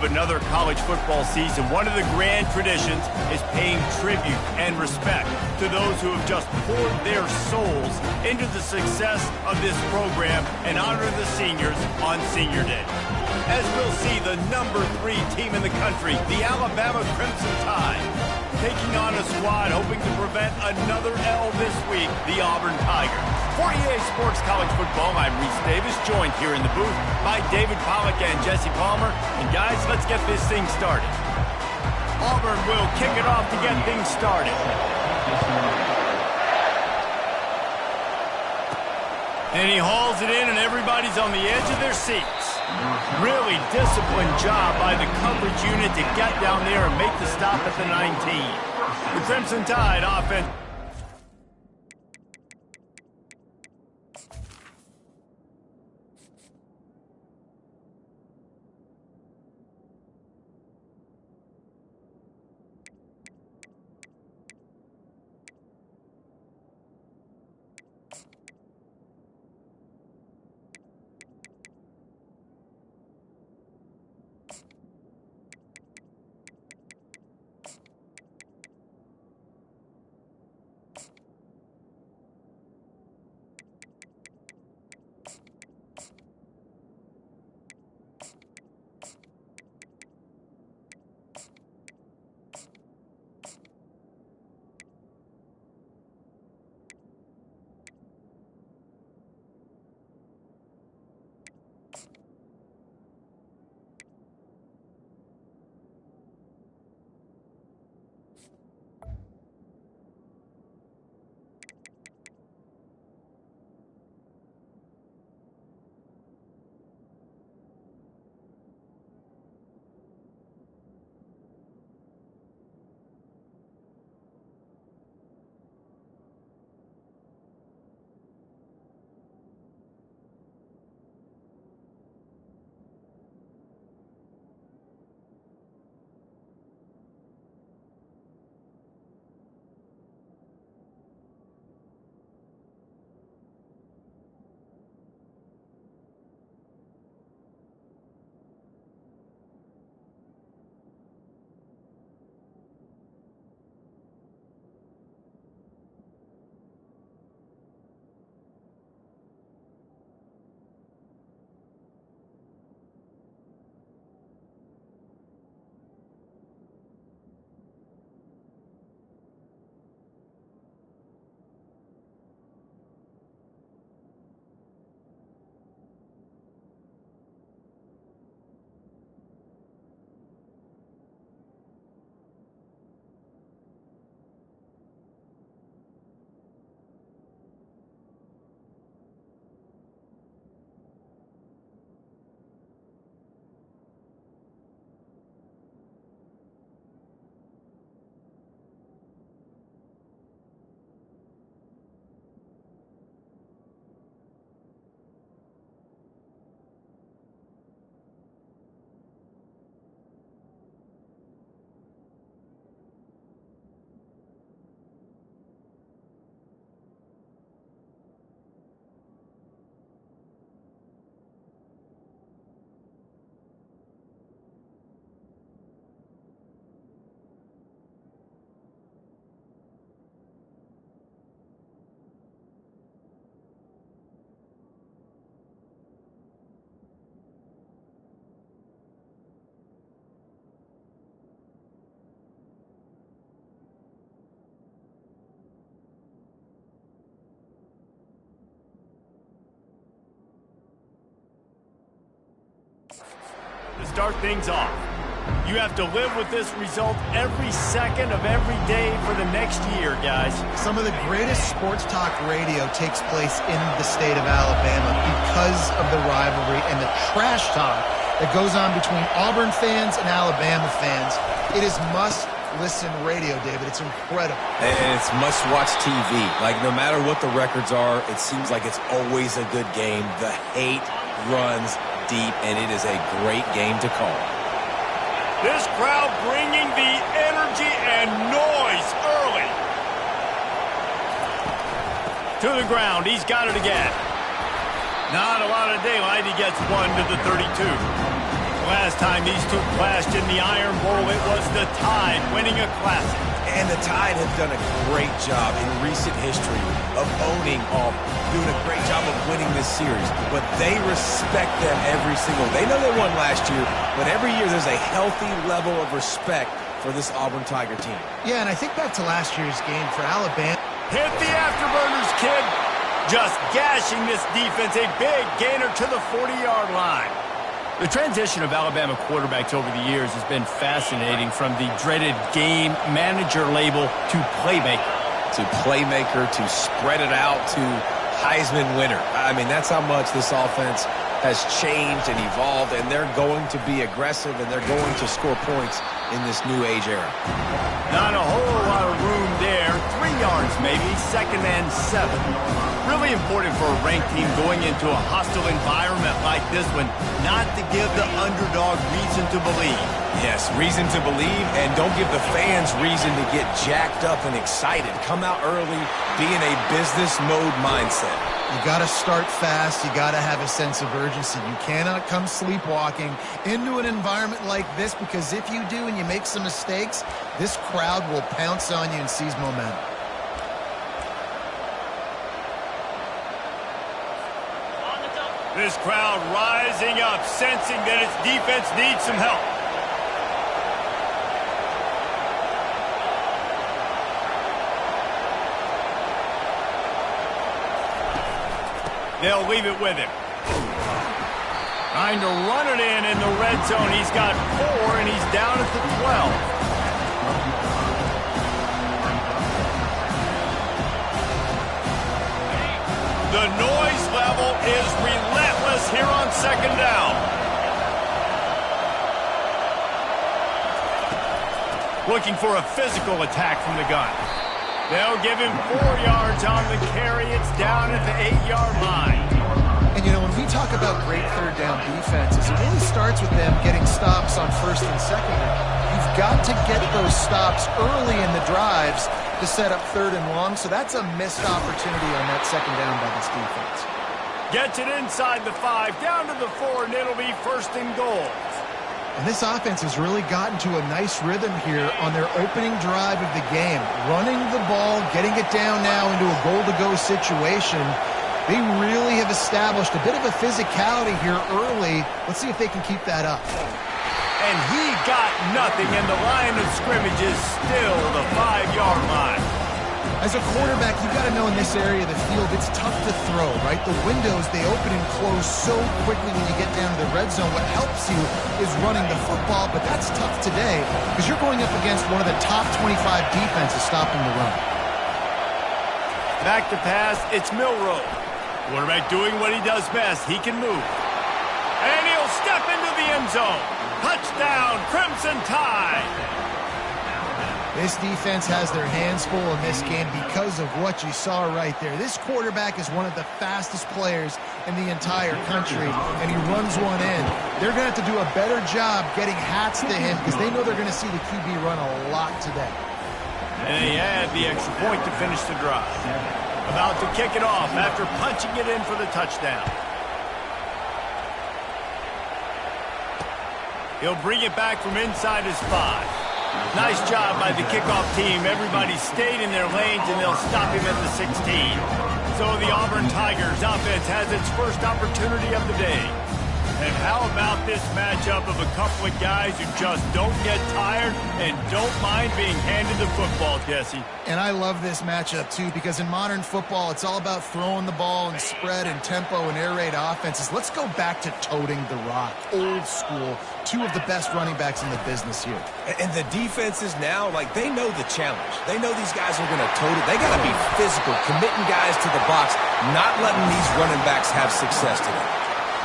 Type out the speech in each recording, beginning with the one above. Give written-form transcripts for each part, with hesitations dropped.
Another college football season. One of the grand traditions is paying tribute and respect to those who have just poured their souls into the success of this program and honor the seniors on Senior Day. As we'll see, the number 3 team in the country, the Alabama Crimson Tide, taking on a squad hoping to prevent another L this week, the Auburn Tigers. For EA Sports College Football, I'm Reese Davis, joined here in the booth by David Pollack and Jesse Palmer. And guys, let's get this thing started. Auburn will kick it off to get things started. And he hauls it in, and everybody's on the edge of their seats. Really disciplined job by the coverage unit to get down there and make the stop at the 19. The Crimson Tide offense. To start things off, you have to live with this result every second of every day for the next year, guys. Some of the greatest sports talk radio takes place in the state of Alabama because of the rivalry and the trash talk that goes on between Auburn fans and Alabama fans. It is must-listen radio, David. It's incredible. And it's must-watch TV. Like, no matter what the records are, it seems like it's always a good game. The hate runs deep, and it is a great game to call. This crowd bringing the energy and noise early. To the ground. He's got it again. Not a lot of daylight. He gets one to the 32. last time these two clashed in the Iron Bowl, it was the Tide winning a classic. And the Tide have done a great job in recent history of owning Auburn, doing a great job of winning this series. But they respect them every single. They know they won last year, but every year there's a healthy level of respect for this Auburn Tiger team. Yeah, and I think back to last year's game for Alabama. Hit the afterburners, kid. Just gashing this defense, a big gainer to the 40-yard line. The transition of Alabama quarterbacks over the years has been fascinating, from the dreaded game manager label to playmaker. To playmaker, to spread it out, to Heisman winner. I mean, that's how much this offense has changed and evolved, and they're going to be aggressive, and they're going to score points in this new age era. Not a whole lot of room there. 3 yards maybe, 2nd and 7. Really important for a ranked team going into a hostile environment like this one, not to give the underdog reason to believe. Yes, reason to believe, and don't give the fans reason to get jacked up and excited. Come out early, be in a business mode mindset. You got to start fast. You got to have a sense of urgency. You cannot come sleepwalking into an environment like this, because if you do and you make some mistakes, this crowd will pounce on you and seize momentum. This crowd rising up, sensing that its defense needs some help. They'll leave it with him. Trying to run it in the red zone. He's got 4, and he's down at the 12. The noise level is relentless here on 2nd down. Looking for a physical attack from the gun. They'll give him 4 yards on the carry. It's down at the 8-yard line. And, you know, when we talk about great third down defenses, it really starts with them getting stops on 1st and 2nd down. You've got to get those stops early in the drives to set up 3rd and long, so that's a missed opportunity on that 2nd down by this defense. Gets it inside the 5, down to the 4, and it'll be 1st and goal. And this offense has really gotten to a nice rhythm here on their opening drive of the game. Running the ball, getting it down now into a goal-to-go situation. They really have established a bit of a physicality here early. Let's see if they can keep that up. And he got nothing, and the line of scrimmage is still the 5-yard line. As a quarterback, you've got to know in this area of the field, it's tough to throw, right? The windows, they open and close so quickly when you get down to the red zone. What helps you is running the football, but that's tough today because you're going up against one of the top 25 defenses stopping the run. Back to pass, it's Milroe. Quarterback doing what he does best. He can move. And he'll step into the end zone. Touchdown, Crimson Tide. This defense has their hands full in this game because of what you saw right there. This quarterback is one of the fastest players in the entire country, and he runs one in. They're going to have to do a better job getting hats to him because they know they're going to see the QB run a lot today. And they add the extra point to finish the drive. About to kick it off after punching it in for the touchdown. He'll bring it back from inside his 5. Nice job by the kickoff team. Everybody stayed in their lanes, and they'll stop him at the 16. So the Auburn Tigers offense has its first opportunity of the day. And how about this matchup of a couple of guys who just don't get tired and don't mind being handed the football, Jesse? And I love this matchup, too, because in modern football, it's all about throwing the ball and spread and tempo and air raid offenses. Let's go back to toting the rock. Old school. 2 of the best running backs in the business here. And the defenses now, like, they know the challenge. They know these guys are going to tote it. They got to be physical, committing guys to the box, not letting these running backs have success today.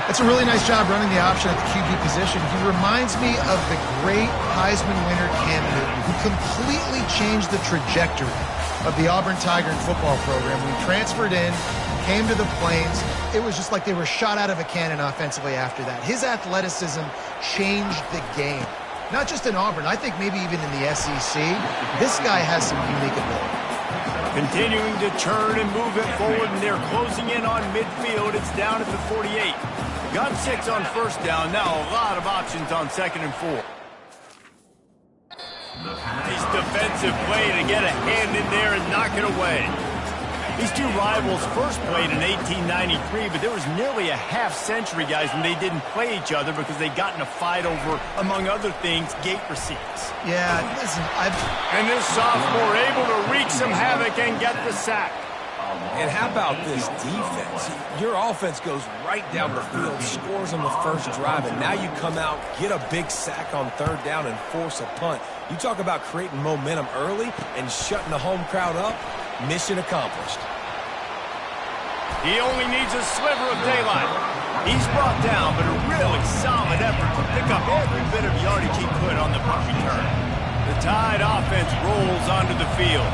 That's a really nice job running the option at the QB position. He reminds me of the great Heisman winner Cam Newton, who completely changed the trajectory of the Auburn Tiger football program. When he transferred in, came to the Plains, it was just like they were shot out of a cannon offensively after that. His athleticism changed the game. Not just in Auburn, I think maybe even in the SEC. This guy has some unique ability. Continuing to turn and move it forward, and they're closing in on midfield. It's down at the 48. Got 6 on first down. Now a lot of options on 2nd and 4. Nice defensive play to get a hand in there and knock it away. These two rivals first played in 1893, but there was nearly a half-century, guys, when they didn't play each other because they got in a fight over, among other things, gate receipts. Yeah, listen, And this sophomore able to wreak some havoc and get the sack. And how about this defense? Your offense goes right down the field, scores on the first drive, and now you come out, get a big sack on 3rd down, and force a punt. You talk about creating momentum early and shutting the home crowd up. Mission accomplished. He only needs a sliver of daylight. He's brought down, but a really solid effort to pick up every bit of yardage he could on the punt return. The Tide offense rolls onto the field.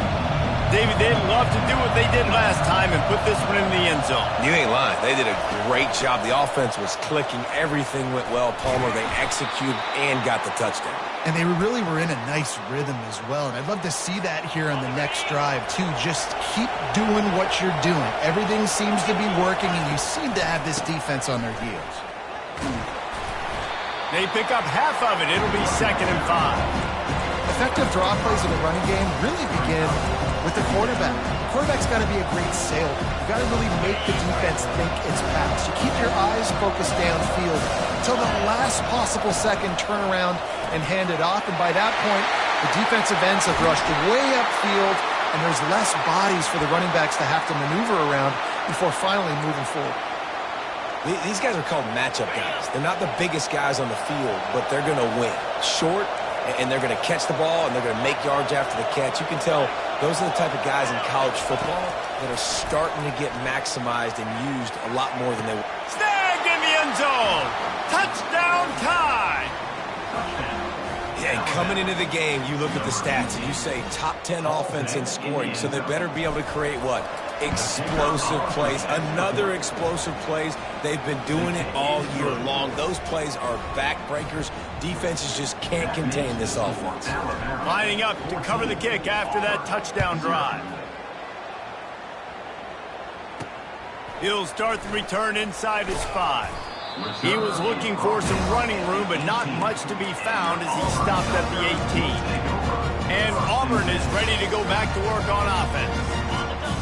David, they'd love to do what they did last time and put this one in the end zone. You ain't lying. They did a great job. The offense was clicking. Everything went well. Palmer, they executed and got the touchdown. And they really were in a nice rhythm as well. And I'd love to see that here on the next drive, too. Just keep doing what you're doing. Everything seems to be working, and you seem to have this defense on their heels. They pick up half of it. It'll be 2nd and 5. Effective draw plays in the running game really begin with the quarterback. The quarterback's got to be a great salesman. You've got to really make the defense think it's pass. You keep your eyes focused downfield until the last possible second, turn around and hand it off. And by that point, the defensive ends have rushed way upfield, and there's less bodies for the running backs to have to maneuver around before finally moving forward. These guys are called matchup guys. They're not the biggest guys on the field, but they're going to win. Short, and they're going to catch the ball, and they're going to make yards after the catch. You can tell those are the type of guys in college football that are starting to get maximized and used a lot more than they were. Snagged in the end zone. Touchdown Tide. Yeah, and coming into the game, you look at the stats, and you say top 10 offense in scoring, so they better be able to create what? Explosive plays. Another explosive plays. They've been doing it all year long. Those plays are backbreakers. Defenses just can't contain this offense. Lining up to cover the kick after that touchdown drive. He'll start the return inside his 5. He was looking for some running room, but not much to be found as he stopped at the 18. And Auburn is ready to go back to work on offense.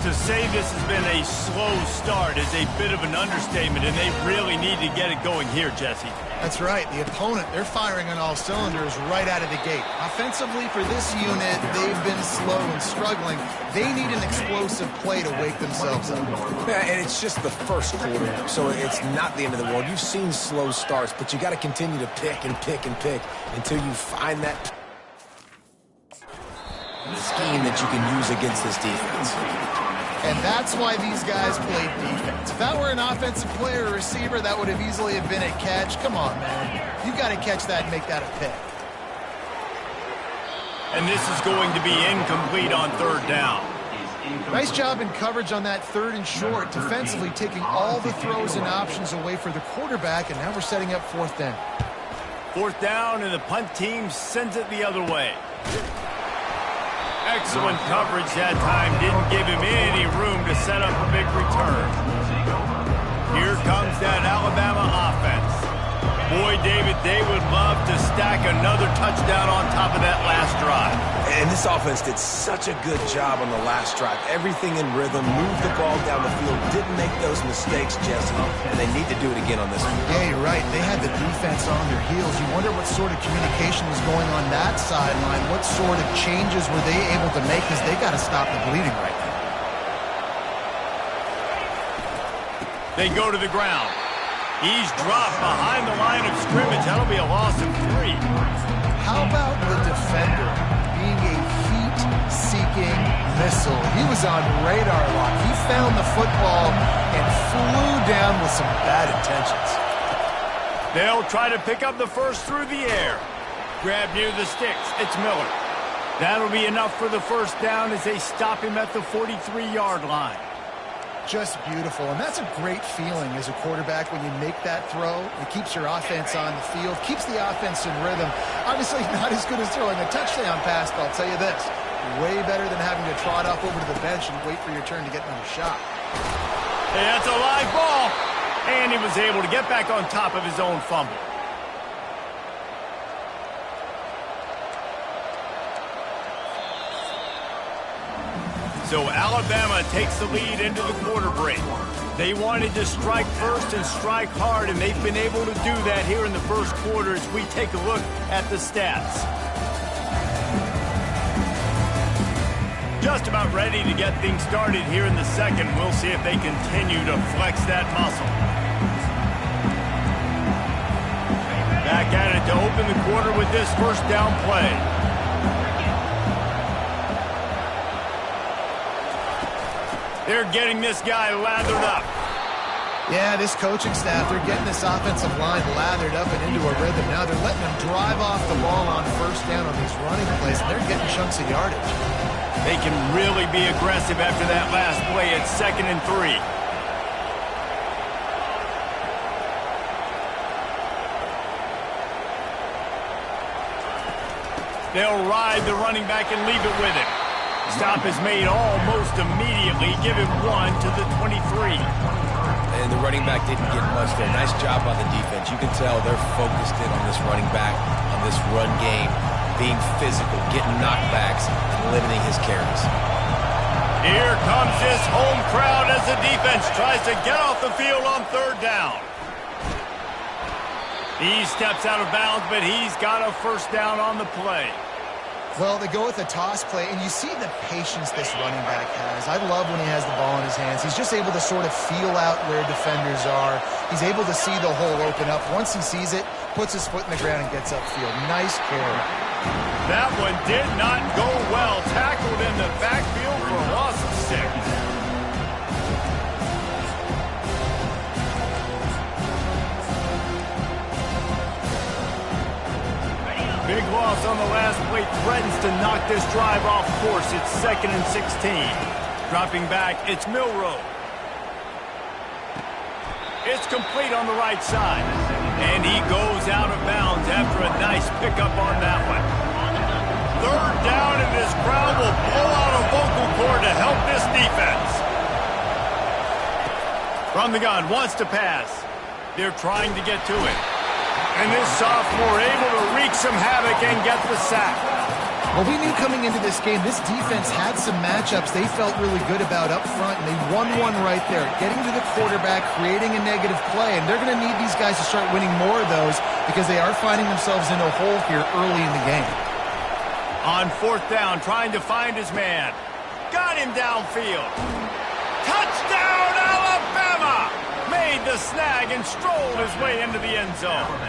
To say this has been a slow start is a bit of an understatement, and they really need to get it going here, Jesse. That's right. The opponent, they're firing on all cylinders right out of the gate. Offensively, for this unit, they've been slow and struggling. They need an explosive play to wake themselves up. Yeah, and it's just the first quarter, so it's not the end of the world. You've seen slow starts, but you got to continue to pick and pick and pick until you find that scheme that you can use against this defense. And that's why these guys played defense. If that were an offensive player or receiver, that would have easily have been a catch. Come on, man. You got to catch that and make that a pick. And this is going to be incomplete on 3rd down. Nice job in coverage on that 3rd and short, defensively taking all the throws and options away for the quarterback, and now we're setting up 4th down. 4th down, and the punt team sends it the other way. Excellent coverage that time. Didn't give him any room to set up a big return. Here comes that Alabama offense. Boy, David, they would love to stack another touchdown on top of that last drive. And this offense did such a good job on the last drive. Everything in rhythm, moved the ball down the field, didn't make those mistakes, Jesse, and they need to do it again on this one. Yeah, you're right. They had the defense on their heels. You wonder what sort of communication was going on that sideline. What sort of changes were they able to make, because they got to stop the bleeding right now. They go to the ground. He's dropped behind the line of scrimmage. That'll be a loss of 3. How about the defender being a heat-seeking missile? He was on radar lock. He found the football and flew down with some bad intentions. They'll try to pick up the first through the air. Grab near the sticks. It's Miller. That'll be enough for the 1st down as they stop him at the 43-yard line. Just beautiful, and that's a great feeling as a quarterback when you make that throw. It keeps your offense on the field, keeps the offense in rhythm. Obviously not as good as throwing a touchdown pass, but I'll tell you this, way better than having to trot off over to the bench and wait for your turn to get another shot. Hey, that's a live ball, And he was able to get back on top of his own fumble. So Alabama takes the lead into the quarter break. They wanted to strike first and strike hard, and they've been able to do that here in the first quarter as we take a look at the stats. Just about ready to get things started here in the second. We'll see if they continue to flex that muscle. Back at it to open the quarter with this first down play. They're getting this guy lathered up. Yeah, this coaching staff, they're getting this offensive line lathered up and into a rhythm. Now they're letting them drive off the ball on first down on these running plays, and they're getting chunks of yardage. They can really be aggressive after that last play at 2nd and 3. They'll ride the running back and leave it with him. Stop is made almost immediately. Give it 1 to the 23. And the running back didn't get much there. Nice job by the defense. You can tell they're focused in on this running back, on this run game, being physical, getting knockbacks, and limiting his carries. Here comes this home crowd as the defense tries to get off the field on 3rd down. He steps out of bounds, but he's got a first down on the play. Well, they go with a toss play, and you see the patience this running back has. I love when he has the ball in his hands. He's just able to sort of feel out where defenders are. He's able to see the hole open up. Once he sees it, puts his foot in the ground and gets upfield. Nice carry. That one did not go well. Tackled in the backfield for a loss of 6. Big loss on the last play, threatens to knock this drive off course. It's 2nd and 16. Dropping back, it's Milroe. It's complete on the right side. And he goes out of bounds after a nice pickup on that one. 3rd down, and this crowd will blow out a vocal cord to help this defense. From the gun, wants to pass. They're trying to get to it. And this sophomore able to wreak some havoc and get the sack. Well, we knew coming into this game, this defense had some matchups they felt really good about up front, and they won one right there, getting to the quarterback, creating a negative play, and they're going to need these guys to start winning more of those because they are finding themselves in a hole here early in the game. On 4th down, trying to find his man. Got him downfield. Touchdown, Alabama! Made the snag and strolled his way into the end zone.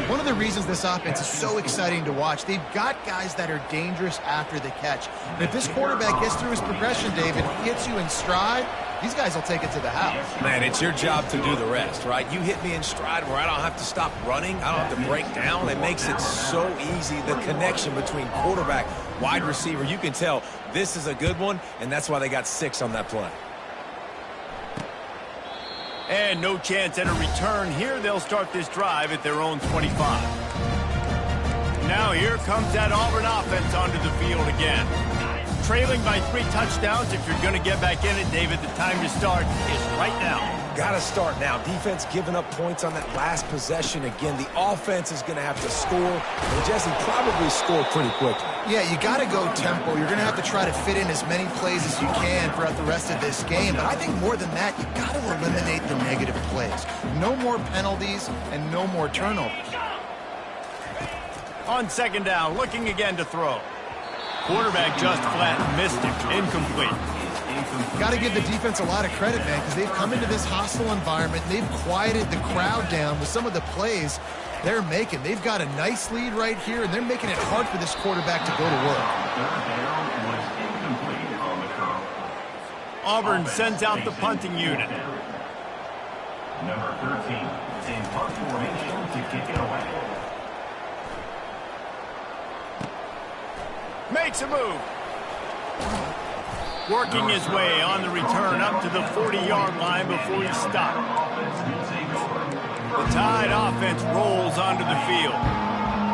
One of the reasons this offense is so exciting to watch, they've got guys that are dangerous after the catch. And if this quarterback gets through his progression, David, hits you in stride, these guys will take it to the house. Man, it's your job to do the rest, right? You hit me in stride where I don't have to stop running. I don't have to break down. It makes it so easy, the connection between quarterback, wide receiver. You can tell this is a good one, and that's why they got 6 on that play. And no chance at a return here. They'll start this drive at their own 25. Now here comes that Auburn offense onto the field again. Trailing by 3 touchdowns. If you're going to get back in it, David, the time to start is right now. Got to start now. Defense giving up points on that last possession. Again, the offense is going to have to score. And Jesse probably scored pretty quickly. Yeah, you got to go tempo. You're going to have to try to fit in as many plays as you can throughout the rest of this game. But I think more than that, you got to eliminate the negative plays. No more penalties and no more turnovers. On 2nd down, looking again to throw. Quarterback just flat missed it. Incomplete. Got to give the defense a lot of credit, man, because they've come into this hostile environment. They've quieted the crowd down with some of the plays they're making. They've got a nice lead right here, and they're making it hard for this quarterback to go to work. Auburn sends out the punting unit. Number 13 in punt formation to kick it away. Makes a move. Working his way on the return up to the 40-yard line before he stopped. The Tide offense rolls onto the field.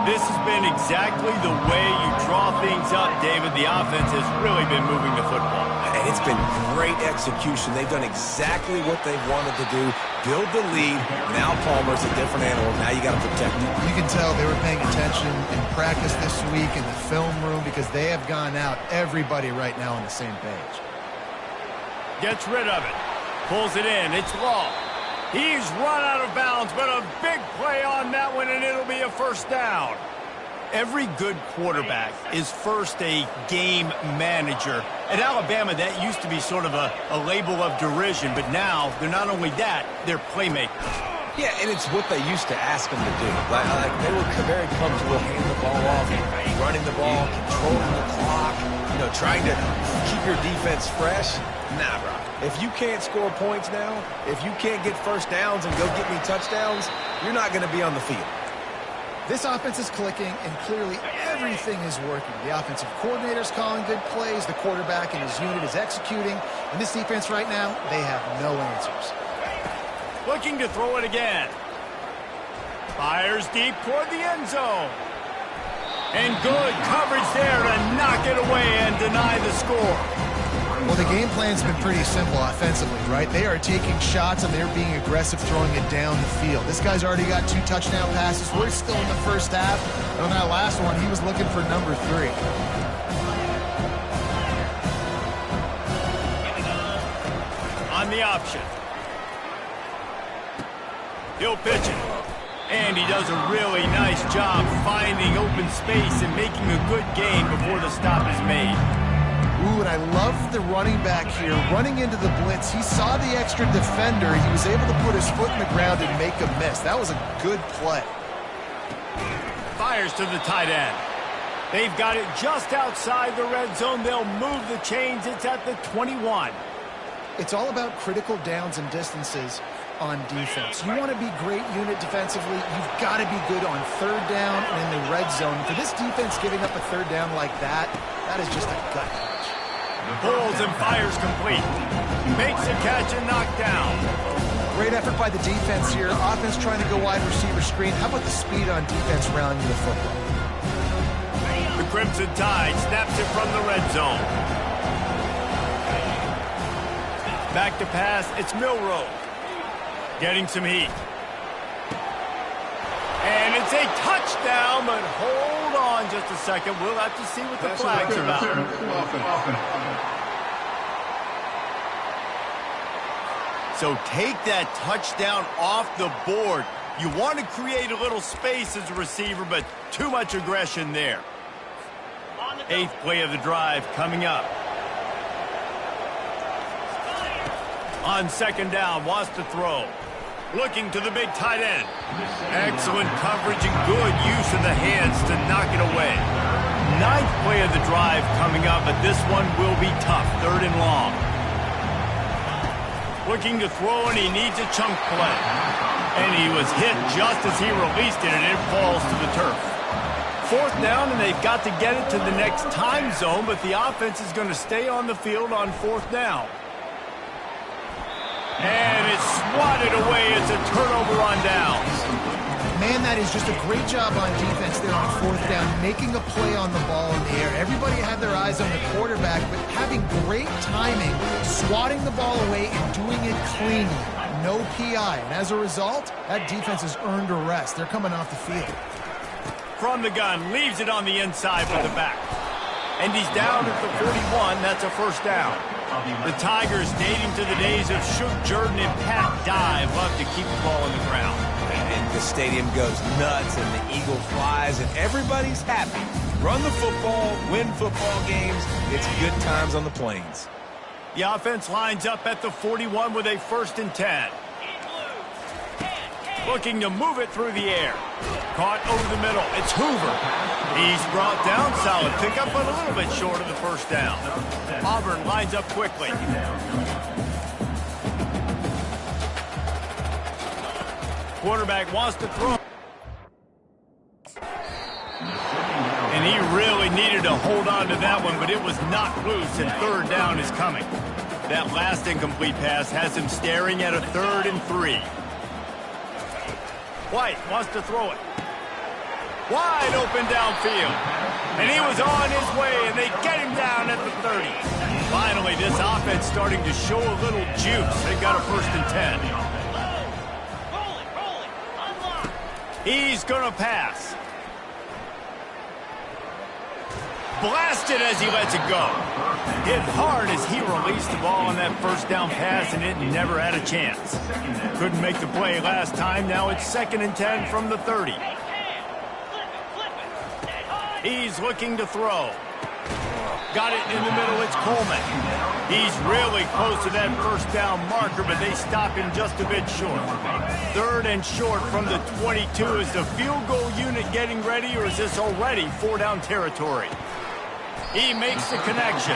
This has been exactly the way you draw things up, David. The offense has really been moving the football. And it's been great execution. They've done exactly what they've wanted to do. Build the lead. Now Palmer's a different animal. Now you got to protect him. You can tell they were paying attention in practice this week in the film room because they have gone out, everybody right now on the same page. Gets rid of it. Pulls it in. It's long. He's run out of bounds, but a big play on that one, and it'll be a first down. Every good quarterback is first a game manager. At Alabama, that used to be sort of a label of derision, but now they're not only that, they're playmakers. Yeah, and it's what they used to ask them to do. Like they were very comfortable handing the ball off, running the ball, controlling the clock, trying to keep your defense fresh. Nah, bro. If you can't score points now, if you can't get first downs and go get me touchdowns, you're not going to be on the field. This offense is clicking, and clearly everything is working. The offensive coordinator's calling good plays. The quarterback and his unit is executing. And this defense right now, they have no answers. Looking to throw it again. Fires deep toward the end zone. And good coverage there to knock it away and deny the score. Well, the game plan's been pretty simple offensively, right? They are taking shots, and they're being aggressive throwing it down the field. This guy's already got 2 touchdown passes. We're still in the first half. And on that last one, he was looking for number 3. On the option. He'll pitch it. And he does a really nice job finding open space and making a good gain before the stop is made. Ooh, and I love the running back here. Running into the blitz, he saw the extra defender. He was able to put his foot in the ground and make a miss. That was a good play. Fires to the tight end. They've got it just outside the red zone. They'll move the chains. It's at the 21. It's all about critical downs and distances on defense. You want to be great unit defensively, you've got to be good on third down and in the red zone. For this defense giving up a third down like that, that is just a gut punch. Pulls and fires complete. Makes a catch and knocked down. Great effort by the defense here. Offense trying to go wide receiver screen. How about the speed on defense rounding the football? The Crimson Tide snaps it from the red zone. Back to pass, it's Milroe. Getting some heat. And it's a touchdown, but hold on just a second. We'll have to see what the flag's about. So take that touchdown off the board. You want to create a little space as a receiver, but too much aggression there. 8th play of the drive coming up. On second down, wants to throw. Looking to the big tight end. Excellent coverage and good use of the hands to knock it away. 9th play of the drive coming up, but this one will be tough. 3rd and long. Looking to throw, and he needs a chunk play. And he was hit just as he released it, and it falls to the turf. 4th down, and they've got to get it to the next time zone, but the offense is going to stay on the field on 4th down. And it's swatted away. It's a turnover on downs. Man, that is just a great job on defense there on 4th down, making a play on the ball in the air. Everybody had their eyes on the quarterback, but having great timing, swatting the ball away and doing it cleanly. No PI. And as a result, that defense has earned a rest. They're coming off the field. From the gun, leaves it on the inside with the back. And he's down at the 41. That's a first down. The Tigers, dating to the days of Shook Jordan and Pat Dye, love to keep the ball on the ground. And the stadium goes nuts, and the eagle flies, and everybody's happy. Run the football, win football games. It's good times on the plains. The offense lines up at the 41 with a 1st and 10. Looking to move it through the air. Caught over the middle. It's Hoover. He's brought down. Solid pickup, but a little bit short of the first down. Auburn lines up quickly. Quarterback wants to throw. And he really needed to hold on to that one, but it was knocked loose, and 3rd down is coming. That last incomplete pass has him staring at a 3rd and 3. White wants to throw it. Wide open downfield. And he was on his way, and they get him down at the 30. Finally, this offense starting to show a little juice. They got a 1st and 10. He's going to pass. Blasted as he lets it go. Hit hard as he released the ball on that 1st down pass, and it never had a chance. Couldn't make the play last time. Now it's 2nd and 10 from the 30. He's looking to throw. Got it in the middle. It's Coleman. He's really close to that 1st down marker, but they stop him just a bit short. 3rd and short from the 22. Is the field goal unit getting ready, or is this already 4-down territory? He makes the connection.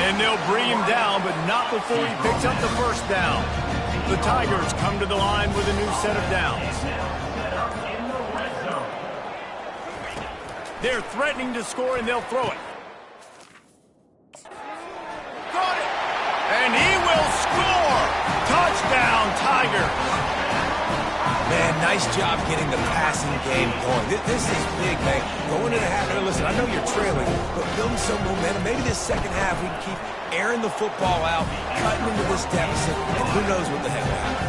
And they'll bring him down, but not before he picks up the 1st down. The Tigers come to the line with a new set of downs. They're threatening to score, and they'll throw it. Got it! And he will score! Touchdown, Tigers! Man, nice job getting the passing game going. This is big, man. Going into the half, listen, I know you're trailing, but building some momentum. Maybe this second half we can keep airing the football out, cutting into this deficit, and who knows what the heck will happen.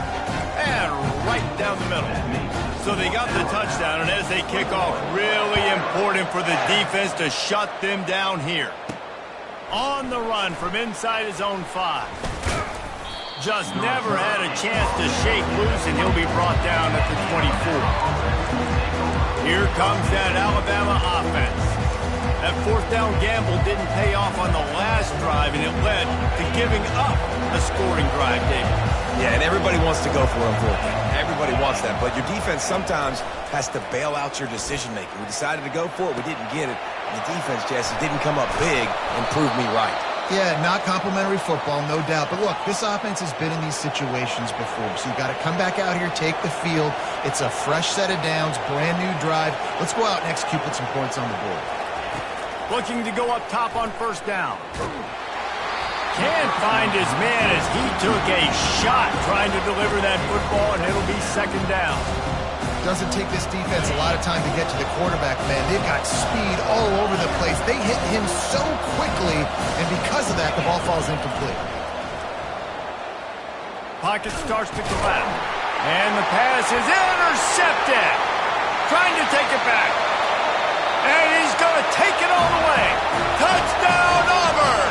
And right down the middle. So they got the touchdown, and as they kick off, really important for the defense to shut them down here. On the run from inside his own 5. Just never had a chance to shake loose, and he'll be brought down at the 24. Here comes that Alabama offense. That 4th down gamble didn't pay off on the last drive, and it led to giving up a scoring drive, David. Yeah, and everybody wants to go for it, everybody wants that, but your defense sometimes has to bail out your decision-making. We decided to go for it, we didn't get it. The defense, Jesse, didn't come up big and prove me right. Yeah, not complimentary football, no doubt. But look, this offense has been in these situations before, so you got to come back out here, take the field. It's a fresh set of downs, brand new drive. Let's go out and execute, put some points on the board. Looking to go up top on 1st down. Can't find his man as he took a shot trying to deliver that football, and it'll be 2nd down. Doesn't take this defense a lot of time to get to the quarterback, man. They've got speed all over the place. They hit him so quickly, and because of that, the ball falls incomplete. Pocket starts to collapse, and the pass is intercepted. Trying to take it back, and he's going to take it all the way. Touchdown, Auburn!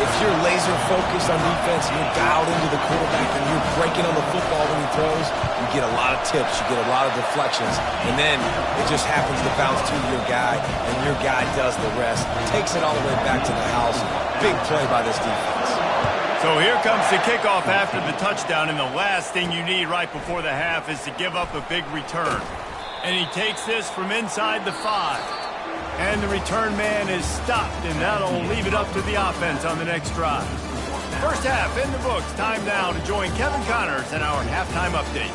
If you're laser focused on defense, you're dialed into the quarterback, and you're breaking on the football when he throws, you get a lot of tips, you get a lot of deflections, and then it just happens to bounce to your guy, and your guy does the rest, takes it all the way back to the house. Big play by this defense. So here comes the kickoff after the touchdown, and the last thing you need right before the half is to give up a big return. And he takes this from inside the 5. And the return man is stopped, and that'll leave it up to the offense on the next drive. 1st half in the books. Time now to join Kevin Connors in our halftime update.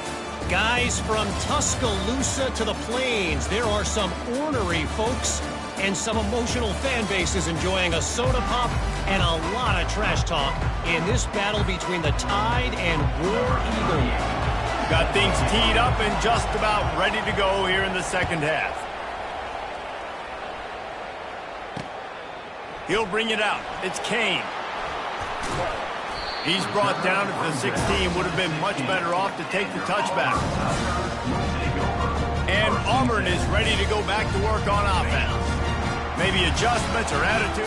Guys, from Tuscaloosa to the Plains, there are some ornery folks and some emotional fan bases enjoying a soda pop and a lot of trash talk in this battle between the Tide and War Eagle. Got things teed up and just about ready to go here in the 2nd half. He'll bring it out. It's Kane. He's brought down at the 16. Would have been much better off to take the touchback. And Auburn is ready to go back to work on offense. Maybe adjustments or attitude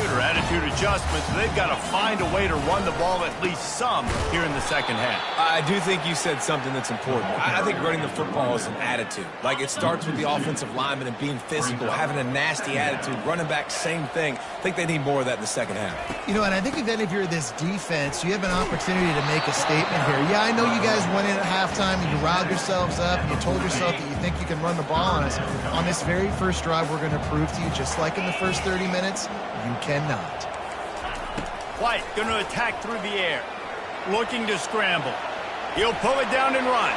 adjustments. But they've got to find a way to run the ball at least some here in the 2nd half. I do think you said something that's important. I think running the football is an attitude. Like, it starts with the offensive lineman and being physical, having a nasty attitude. Running back, same thing. I think they need more of that in the 2nd half. You know, and I think then if you're this defense, you have an opportunity to make a statement here. Yeah, I know you guys went in at halftime and you riled yourselves up and you told yourself that you think you can run the ball on us. On this very first drive, we're going to prove to you, just like in the first 30 minutes, you cannot. White going to attack through the air. Looking to scramble. He'll pull it down and run.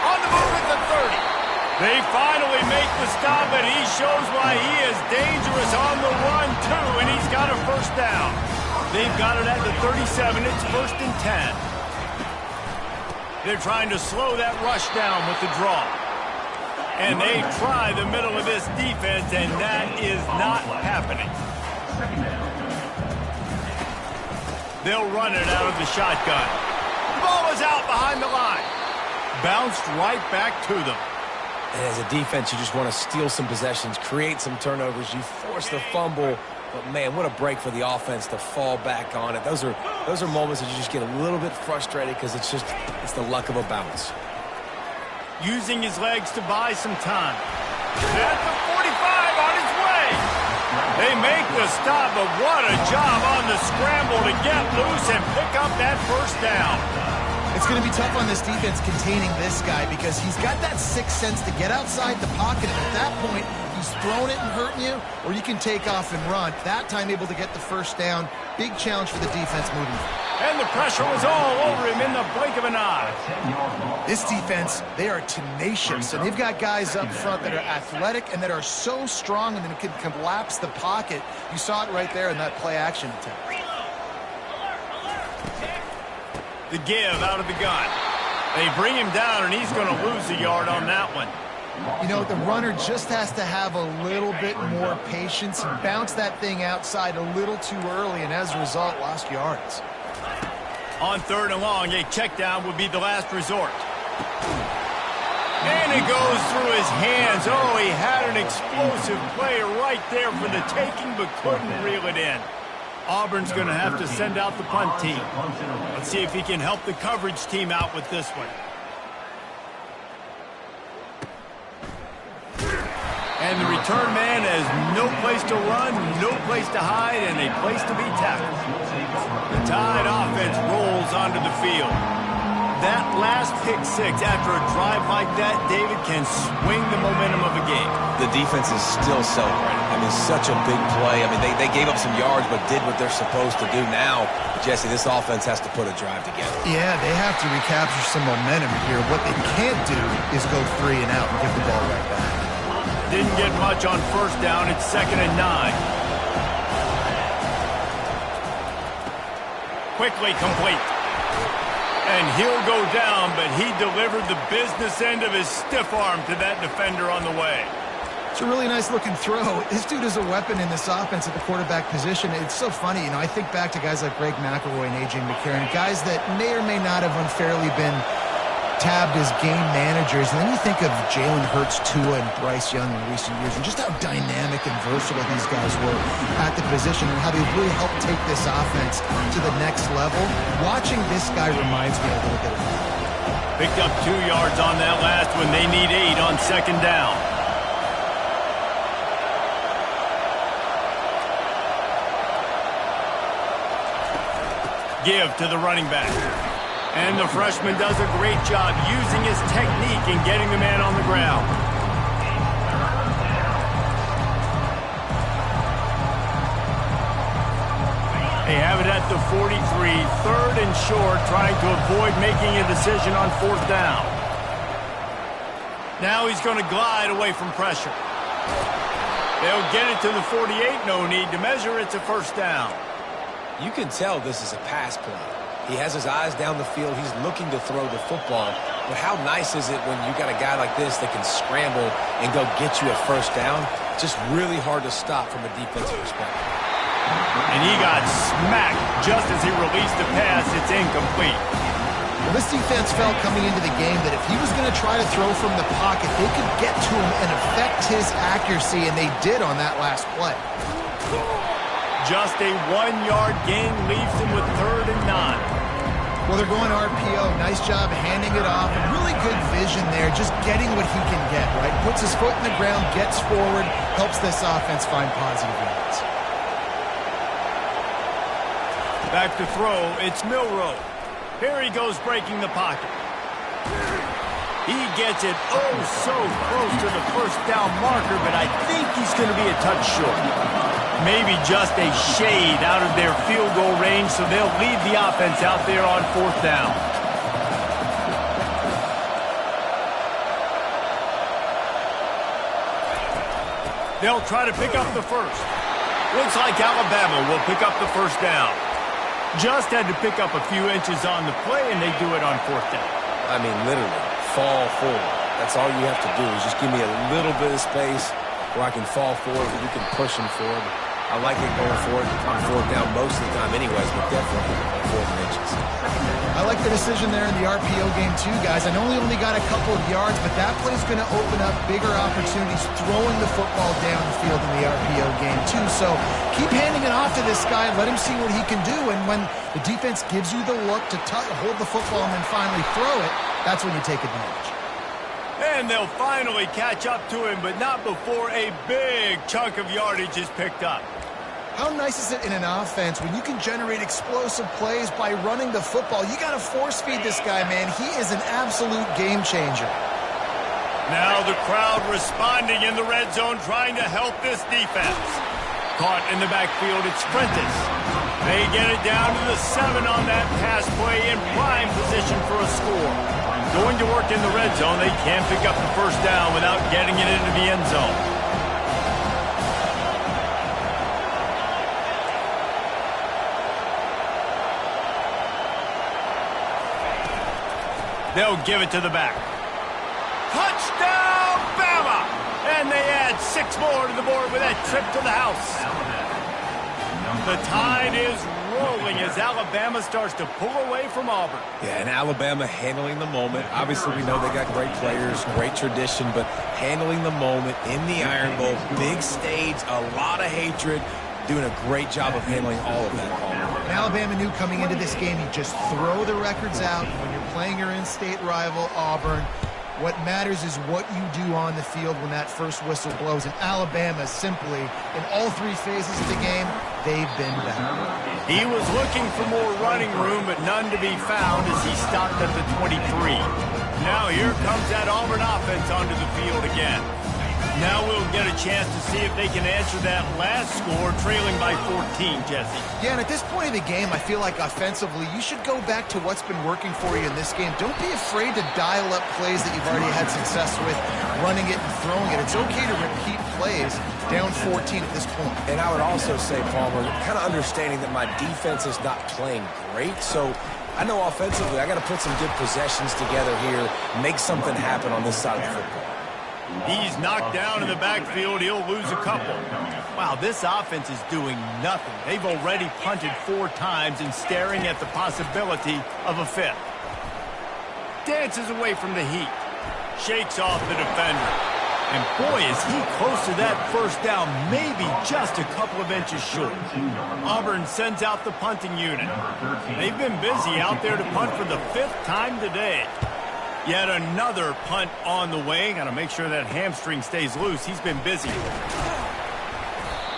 On the move at the 30. They finally make the stop, and he shows why he is dangerous on the run, too, and he's got a 1st down. They've got it at the 37. It's 1st and 10. They're trying to slow that rush down with the draw. And they try the middle of this defense, and that is not happening. They'll run it out of the shotgun. The ball is out behind the line. Bounced right back to them. And as a defense, you just want to steal some possessions, create some turnovers. You force the fumble. But, man, what a break for the offense to fall back on it. Those are moments that you just get a little bit frustrated because it's the luck of a bounce. Using his legs to buy some time. At the 45 on his way. They make the stop, but what a job on the scramble to get loose and pick up that first down. It's going to be tough on this defense containing this guy because he's got that sixth sense to get outside the pocket. And at that point, he's throwing it and hurting you, or you can take off and run. That time able to get the first down. Big challenge for the defense moving forward. And the pressure was all over him in the blink of an eye. This defense, they are tenacious, and they've got guys up front that are athletic and that are so strong and that can collapse the pocket. You saw it right there in that play-action attempt. The give out of the gun. They bring him down, and he's going to lose a yard on that one. You know, the runner just has to have a little bit more patience and bounce that thing outside a little too early, and as a result, lost yards. On 3rd and long, a check down would be the last resort. And it goes through his hands. Oh, he had an explosive play right there for the taking, but couldn't reel it in. Auburn's going to have to send out the punt team. Let's see if he can help the coverage team out with this one. And the return man has no place to run, no place to hide, and a place to be tackled. The Tide offense rolls onto the field. That last pick six after a drive like that, David, can swing the momentum of a game. The defense is still celebrating. I mean, such a big play. I mean, they gave up some yards but did what they're supposed to do. Now, Jesse, this offense has to put a drive together. Yeah, they have to recapture some momentum here. What they can't do is go 3 and out and give the ball right back. Didn't get much on first down. It's 2nd and 9. Quickly complete. And he'll go down, but he delivered the business end of his stiff arm to that defender on the way. It's a really nice-looking throw. This dude is a weapon in this offense at the quarterback position. It's so funny, you know, I think back to guys like Greg McElroy and A.J. McCarron, guys that may or may not have unfairly been tabbed as game managers. And then you think of Jalen Hurts, Tua, and Bryce Young in recent years, and just how dynamic and versatile these guys were at the position and how they really helped take this offense to the next level. Watching this guy reminds me a little bit of that. Picked up 2 yards on that last one. They need 8 on 2nd down. Give to the running back. And the freshman does a great job using his technique and getting the man on the ground. They have it at the 43, 3rd and short, trying to avoid making a decision on 4th down. Now he's going to glide away from pressure. They'll get it to the 48, no need to measure. It's a 1st down. You can tell this is a pass play. He has his eyes down the field. He's looking to throw the football. But how nice is it when you got a guy like this that can scramble and go get you a 1st down? Just really hard to stop from a defensive perspective. And he got smacked just as he released the pass. It's incomplete. Well, this defense felt coming into the game that if he was going to try to throw from the pocket, they could get to him and affect his accuracy, and they did on that last play. Just a 1-yard gain leaves him with 3rd and 9. Well, they're going RPO. Nice job handing it off. And really good vision there, just getting what he can get, right? Puts his foot in the ground, gets forward, helps this offense find positive yards. Back to throw, it's Milroe. Here he goes breaking the pocket. He gets it so close to the 1st down marker, but I think he's going to be a touch short. Maybe just a shade out of their field goal range, so they'll lead the offense out there on 4th down. They'll try to pick up the 1st. Looks like Alabama will pick up the 1st down. Just had to pick up a few inches on the play, and they do it on 4th down. I mean, literally, fall forward. That's all you have to do is just give me a little bit of space where I can fall forward and you can push him forward. I like it going forward on fourth down most of the time anyways, but definitely on 4th and inches. I like the decision there in the RPO game too, guys. I know he only got a couple of yards, but that play is going to open up bigger opportunities throwing the football down the field in the RPO game too. So keep handing it off to this guy. Let him see what he can do. And when the defense gives you the look to hold the football and then finally throw it, that's when you take advantage. And they'll finally catch up to him, but not before a big chunk of yardage is picked up. How nice is it in an offense when you can generate explosive plays by running the football? You got to force-feed this guy, man. He is an absolute game changer. Now the crowd responding in the red zone, trying to help this defense. Caught in the backfield, it's Prentice. They get it down to the 7 on that pass play in prime position for a score. Going to work in the red zone, they can't pick up the first down without getting it into the end zone. They'll give it to the back. Touchdown, Bama! And they add 6 more to the board with that trip to the house. The tide is rolling as Alabama starts to pull away from Auburn. Yeah, and Alabama handling the moment. Obviously, we know they got great players, great tradition, but handling the moment in the Iron Bowl, big stage, a lot of hatred, doing a great job of handling all of that. And Alabama knew coming into this game, you just throw the records out when you're playing your in-state rival, Auburn. What matters is what you do on the field when that first whistle blows. And Alabama simply, in all 3 phases of the game, they've been better. He was looking for more running room, but none to be found as he stopped at the 23. Now here comes that Auburn offense onto the field again. Now we'll get a chance to see if they can answer that last score, trailing by 14, Jesse. Yeah, and at this point of the game, I feel like offensively, you should go back to what's been working for you in this game. Don't be afraid to dial up plays that you've already had success with, running it and throwing it. It's okay to repeat plays down 14 at this point. And I would also say, Palmer, kind of understanding that my defense is not playing great, so I know offensively I got to put some good possessions together here, make something happen on this side of the football. He's knocked down in the backfield. He'll lose a couple. Wow, this offense is doing nothing. They've already punted 4 times and staring at the possibility of a 5th. Dances away from the heat. Shakes off the defender. And boy, is he close to that first down, maybe just a couple of inches short. Auburn sends out the punting unit. They've been busy out there to punt for the 5th time today. Yet another punt on the way. Got to make sure that hamstring stays loose. He's been busy.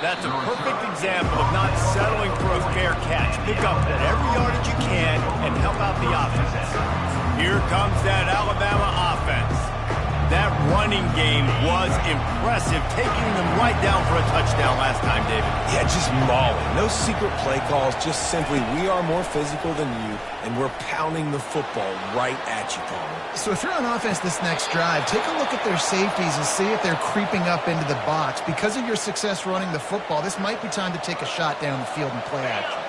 That's a perfect example of not settling for a fair catch. Pick up every yardage you can and help out the offense. Here comes that Alabama offense. That running game was impressive, taking them right down for a touchdown last time, David. Yeah, just mauling. No secret play calls, just simply we are more physical than you, and we're pounding the football right at you, Palmer. So if you're on offense this next drive, take a look at their safeties and see if they're creeping up into the box. Because of your success running the football, this might be time to take a shot down the field and play action.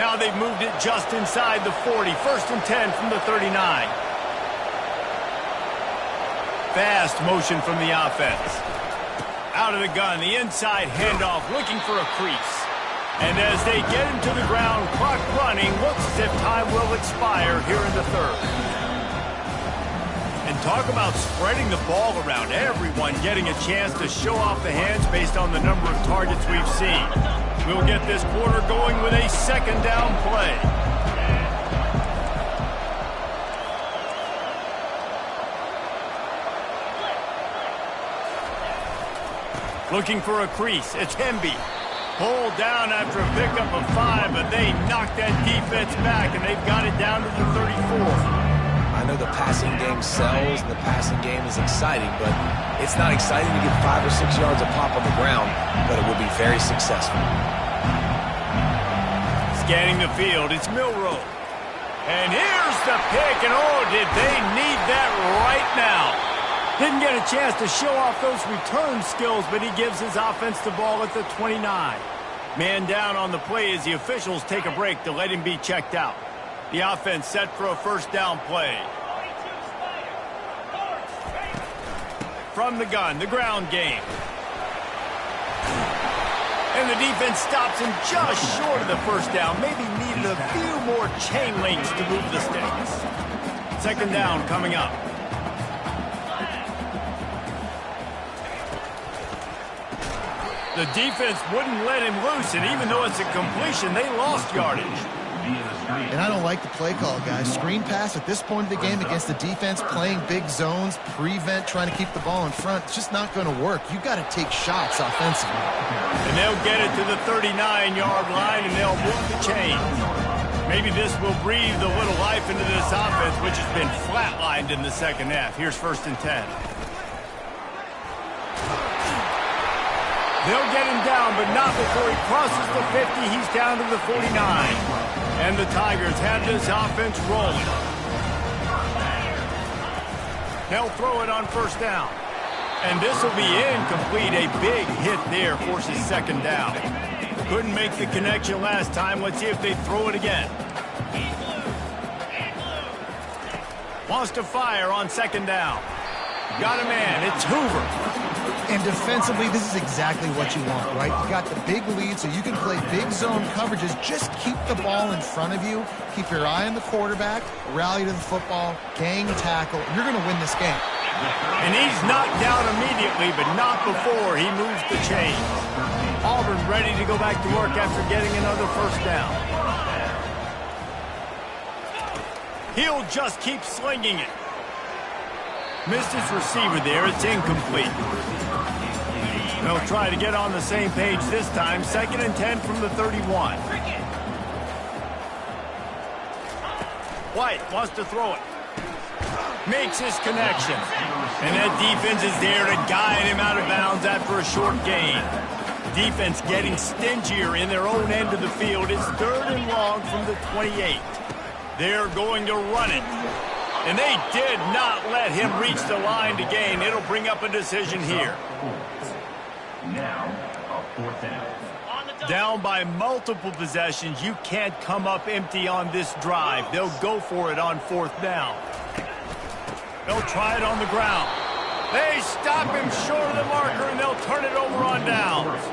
Now they've moved it just inside the 40. 1st and 10 from the 39. Fast motion from the offense. Out of the gun, the inside handoff, looking for a crease. And as they get him to the ground, clock running, looks as if time will expire here in the 3rd. And talk about spreading the ball around. Everyone getting a chance to show off the hands based on the number of targets we've seen. We'll get this quarter going with a 2nd down play. Looking for a crease. It's Hemby. Pulled down after a pickup of 5, but they knocked that defense back, and they've got it down to the 34. I know the passing game sells, and the passing game is exciting, but it's not exciting to get 5 or 6 yards of pop on the ground, but it will be very successful. Scanning the field, it's Milroe. And here's the pick, and oh, did they need that right now. Didn't get a chance to show off those return skills, but he gives his offense the ball at the 29. Man down on the play as the officials take a break to let him be checked out. The offense set for a 1st down play. from the gun, the ground game. And the defense stops him just short of the first down. Maybe needed a few more chain links to move the sticks. Second down coming up. The defense wouldn't let him loose, and even though it's a completion, they lost yardage. And I don't like the play call, guys. Screen pass at this point of the game against the defense, playing big zones, prevent, trying to keep the ball in front. It's just not going to work. You've got to take shots offensively. And they'll get it to the 39-yard line, and they'll move the chains. Maybe this will breathe a little life into this offense, which has been flatlined in the second half. Here's 1st and 10. They'll get him down, but not before he crosses the 50. He's down to the 49. And the Tigers have this offense rolling. They'll throw it on 1st down. And this will be incomplete. A big hit there forces 2nd down. Couldn't make the connection last time. Let's see if they throw it again. Wants to fire on 2nd down. Got a man. It's Hoover. And defensively, this is exactly what you want, right? You got the big lead, so you can play big zone coverages. Just keep the ball in front of you. Keep your eye on the quarterback. Rally to the football. Gang tackle. You're going to win this game. And he's knocked down immediately, but not before he moves the chains. Auburn ready to go back to work after getting another 1st down. He'll just keep slinging it. Missed his receiver there. It's incomplete. They'll try to get on the same page this time. 2nd and 10 from the 31. White wants to throw it. Makes his connection. And that defense is there to guide him out of bounds after a short gain. Defense getting stingier in their own end of the field. It's 3rd and long from the 28. They're going to run it. And they did not let him reach the line to gain. It'll bring up a decision here. Now, a 4th down. Down by multiple possessions. You can't come up empty on this drive. They'll go for it on 4th down. They'll try it on the ground. They stop him short of the marker, and they'll turn it over on downs.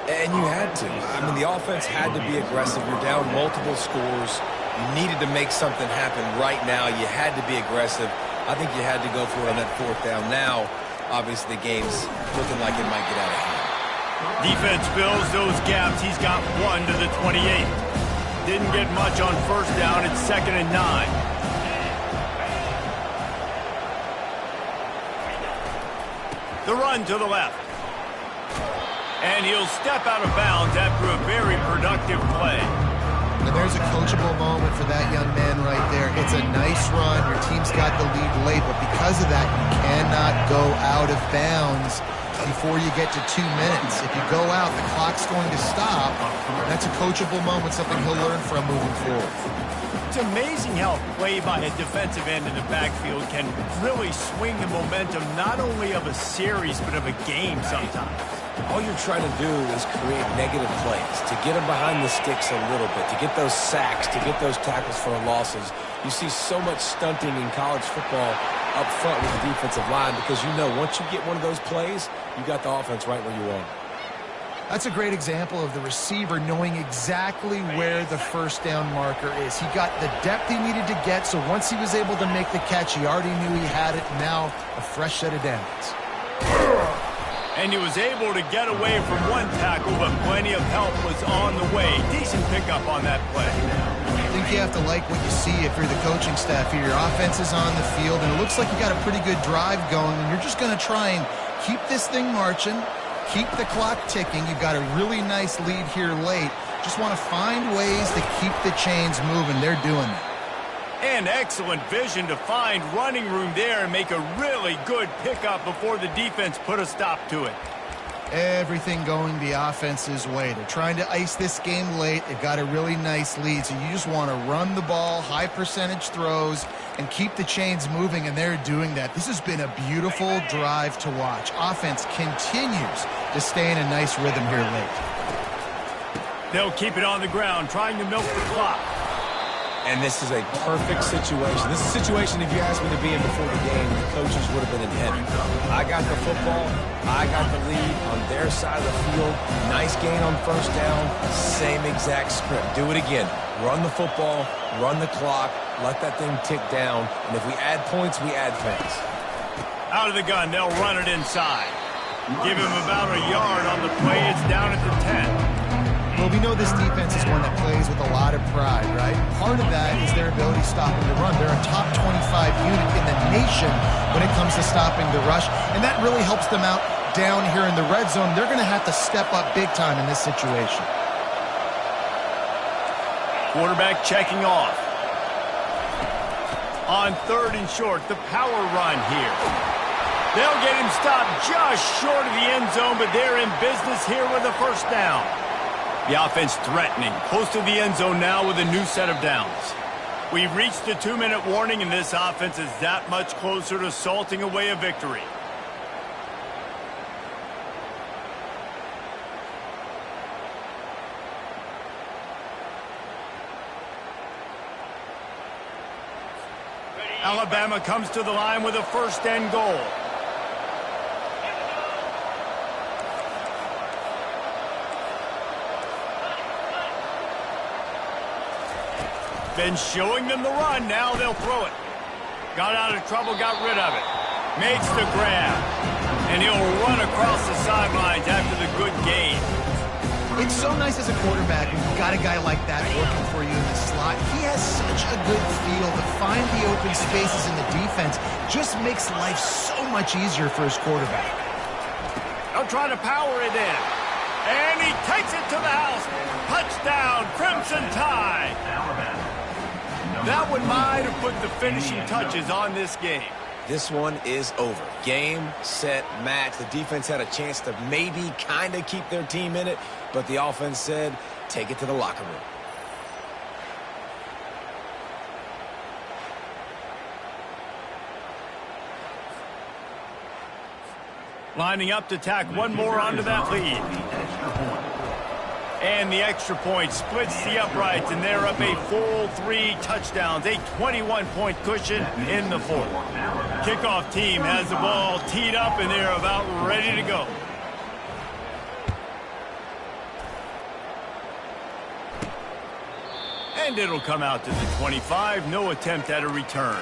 And you had to. I mean, the offense had to be aggressive. You're down multiple scores. You needed to make something happen right now. You had to be aggressive. I think you had to go for it on that 4th down. Now, obviously, the game's looking like it might get out of hand. Defense fills those gaps. He's got 1 to the 28. Didn't get much on 1st down. It's 2nd and 9. The run to the left. And he'll step out of bounds after a very productive play. And there's a coachable moment for that young man right there. It's a nice run. Your team's got the lead late, but because of that, you cannot go out of bounds before you get to 2 minutes. If you go out, the clock's going to stop. That's a coachable moment, something he'll learn from moving forward. It's amazing how play by a defensive end in the backfield can really swing the momentum not only of a series, but of a game sometimes. All you're trying to do is create negative plays, to get them behind the sticks a little bit, to get those sacks, to get those tackles for losses. You see so much stunting in college football up front with the defensive line because you know once you get one of those plays, you got the offense right where you want it. That's a great example of the receiver knowing exactly where the 1st down marker is. He got the depth he needed to get, so once he was able to make the catch, he already knew he had it. Now a fresh set of downs. And he was able to get away from one tackle, but plenty of help was on the way. Decent pickup on that play. I think you have to like what you see if you're the coaching staff here. Your offense is on the field, and it looks like you got a pretty good drive going, and you're just going to try and keep this thing marching, keep the clock ticking. You've got a really nice lead here late. Just want to find ways to keep the chains moving. They're doing that. And excellent vision to find running room there and make a really good pickup before the defense put a stop to it. Everything going the offense's way. They're trying to ice this game late. They've got a really nice lead, so you just want to run the ball, high percentage throws, and keep the chains moving, and they're doing that. This has been a beautiful drive to watch. Offense continues to stay in a nice rhythm here late. They'll keep it on the ground, trying to milk the clock. And this is a perfect situation. This is a situation, if you asked me to be in before the game, the coaches would have been in heaven. I got the football. I got the lead on their side of the field. Nice gain on first down. Same exact script. Do it again. Run the football. Run the clock. Let that thing tick down. And if we add points, we add points. Out of the gun, they'll run it inside. Give him about a yard on the play. It's down at the 10. Well, we know this defense is one that plays with a lot of pride, right? Part of that is their ability stopping the run. They're a top 25 unit in the nation when it comes to stopping the rush, and that really helps them out down here in the red zone. They're going to have to step up big time in this situation. Quarterback checking off. On 3rd and short, the power run here. They'll get him stopped just short of the end zone, but they're in business here with a first down. The offense threatening, close to the end zone now with a new set of downs. We've reached the 2-minute warning, and this offense is that much closer to salting away a victory. Alabama comes to the line with a first and goal. Been showing them the run, now they'll throw it. Got out of trouble, got rid of it. Makes the grab. And he'll run across the sidelines after the good gain. It's so nice as a quarterback when you've got a guy like that working for you in the slot. He has such a good feel to find the open spaces in the defense. Just makes life so much easier for his quarterback. They'll try to power it in. And he takes it to the house. Touchdown, Crimson Tide. That one might have put the finishing touches on this game. This one is over. Game, set, match. The defense had a chance to maybe kind of keep their team in it, but the offense said, take it to the locker room. Lining up to tack one more onto that lead. And the extra point splits the uprights, and they're up a full 3 touchdowns, a 21-point cushion in the 4th. Kickoff team has the ball teed up, and they're about ready to go. And it'll come out to the 25. No attempt at a return.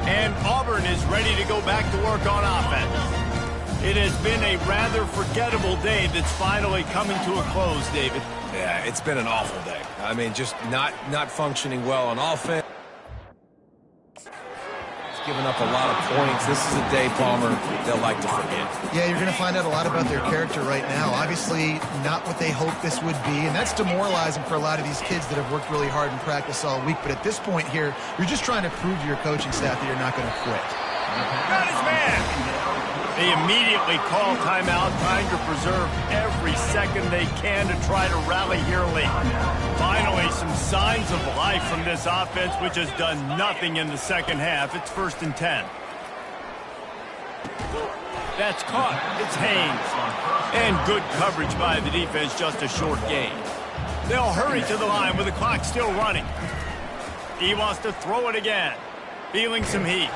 And Auburn is ready to go back to work on offense. It has been a rather forgettable day that's finally coming to a close, David. Yeah, it's been an awful day. I mean, just not functioning well on offense. It's given up a lot of points. This is a day, Palmer, they'll like to forget. Yeah, you're going to find out a lot about their character right now. Obviously, not what they hoped this would be, and that's demoralizing for a lot of these kids that have worked really hard in practice all week. But at this point here, you're just trying to prove to your coaching staff that you're not going to quit. Got his man! They immediately call timeout, trying to preserve every second they can to try to rally here late. Finally, some signs of life from this offense, which has done nothing in the second half. It's 1st and 10. That's caught. It's Haynes. And good coverage by the defense, just a short gain. They'll hurry to the line with the clock still running. He wants to throw it again. Feeling some heat.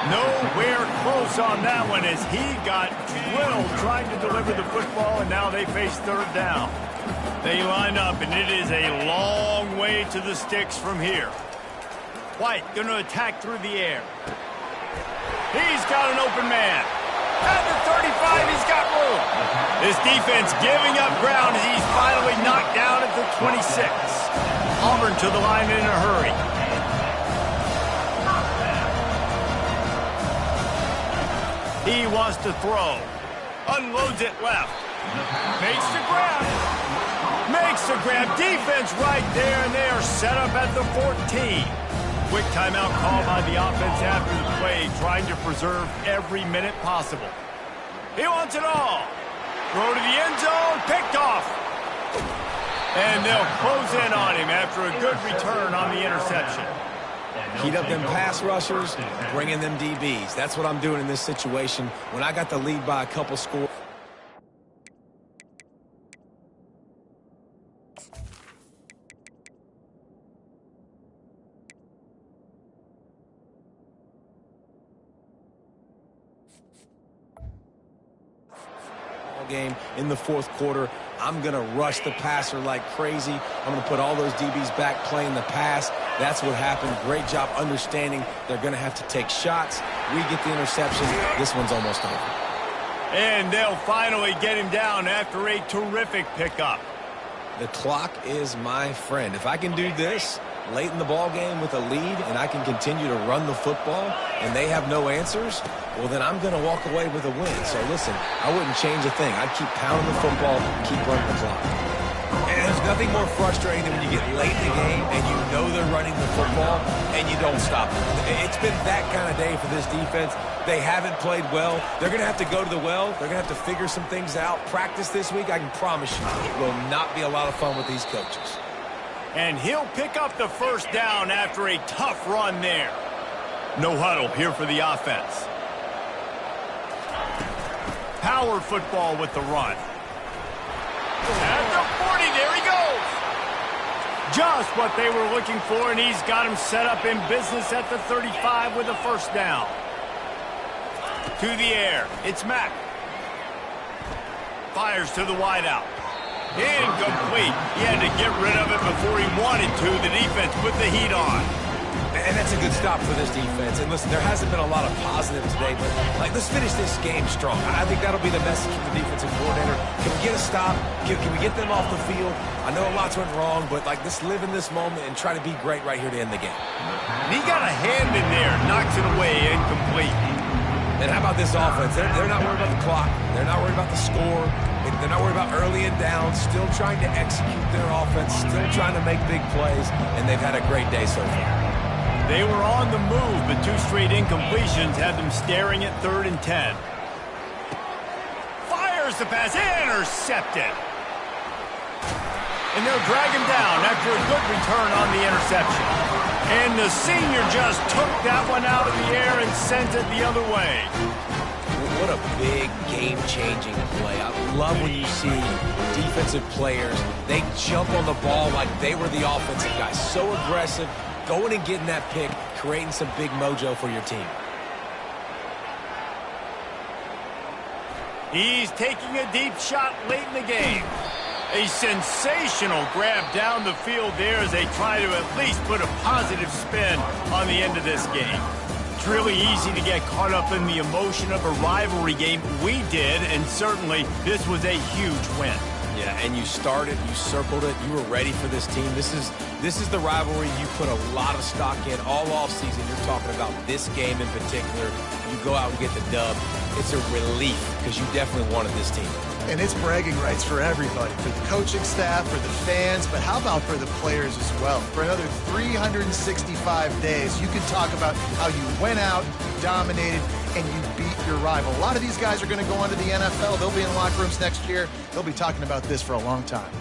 Nowhere close on that one as he got drilled trying to deliver the football, and now they face 3rd down. They line up, and it is a long way to the sticks from here. White going to attack through the air. He's got an open man. At the 35, he's got room. This defense giving up ground as he's finally knocked down at the 26. Auburn to the line in a hurry. He wants to throw. Unloads it left. Makes the grab. Makes the grab. Defense right there, and they are set up at the 14. Quick timeout call by the offense after the play, trying to preserve every minute possible. He wants it all. Throw to the end zone. Picked off. And they'll close in on him after a good return on the interception. Heat up them pass rushers, bring in them DBs. That's what I'm doing in this situation. When I got the lead by a couple scores. game in the fourth quarter. I'm going to rush the passer like crazy. I'm going to put all those DBs back playing the pass. That's what happened. Great job understanding they're going to have to take shots. We get the interception. This one's almost over. And they'll finally get him down after a terrific pickup. The clock is my friend. If I can do this late in the ball game with a lead and I can continue to run the football and they have no answers, well, then I'm going to walk away with a win. So, listen, I wouldn't change a thing. I'd keep pounding the football, keep running the clock. And there's nothing more frustrating than when you get late in the game and you know they're running the football and you don't stop them. It's been that kind of day for this defense. They haven't played well. They're going to have to go to the well. They're going to have to figure some things out. Practice this week, I can promise you, will not be a lot of fun with these coaches. And he'll pick up the first down after a tough run there. No huddle here for the offense. Power football with the run. At the 40, there he goes. Just what they were looking for, and he's got him set up in business at the 35 with a first down. To the air, it's Mack. Fires to the wideout. Incomplete. He had to get rid of it before he wanted to. The defense put the heat on. And that's a good stop for this defense. And listen, there hasn't been a lot of positive today, but let's finish this game strong. I think that'll be the message from the defensive coordinator. Can we get a stop? Can we get them off the field? I know a lot's went wrong, but let's live in this moment and try to be great right here to end the game. And he got a hand in there, knocks it away, incomplete. And how about this offense? They're not worried about the clock. They're not worried about the score. They're not worried about early and down. Still trying to execute their offense. Still trying to make big plays. And they've had a great day so far. They were on the move, but two straight incompletions had them staring at 3rd and 10. Fires the pass. Intercepted. And they'll drag him down after a good return on the interception. And the senior just took that one out of the air and sent it the other way. What a big game-changing play. I love when you see defensive players, they jump on the ball like they were the offensive guys. So aggressive, going and getting that pick, creating some big mojo for your team. He's taking a deep shot late in the game. A sensational grab down the field there as they try to at least put a positive spin on the end of this game. It's really easy to get caught up in the emotion of a rivalry game. We did, and certainly this was a huge win. Yeah, and you started, you circled it, you were ready for this team. This is the rivalry you put a lot of stock in all offseason. You're talking about this game in particular. You go out and get the dub. It's a relief because you definitely wanted this team. And it's bragging rights for everybody, for the coaching staff, for the fans, but how about for the players as well? For another 365 days, you can talk about how you went out, you dominated, and you beat your rival. A lot of these guys are going to go on to the NFL. They'll be in locker rooms next year. They'll be talking about this for a long time.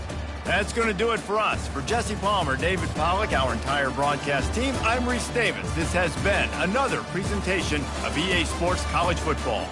That's going to do it for us. For Jesse Palmer, David Pollack, our entire broadcast team, I'm Reese Davis. This has been another presentation of EA Sports College Football.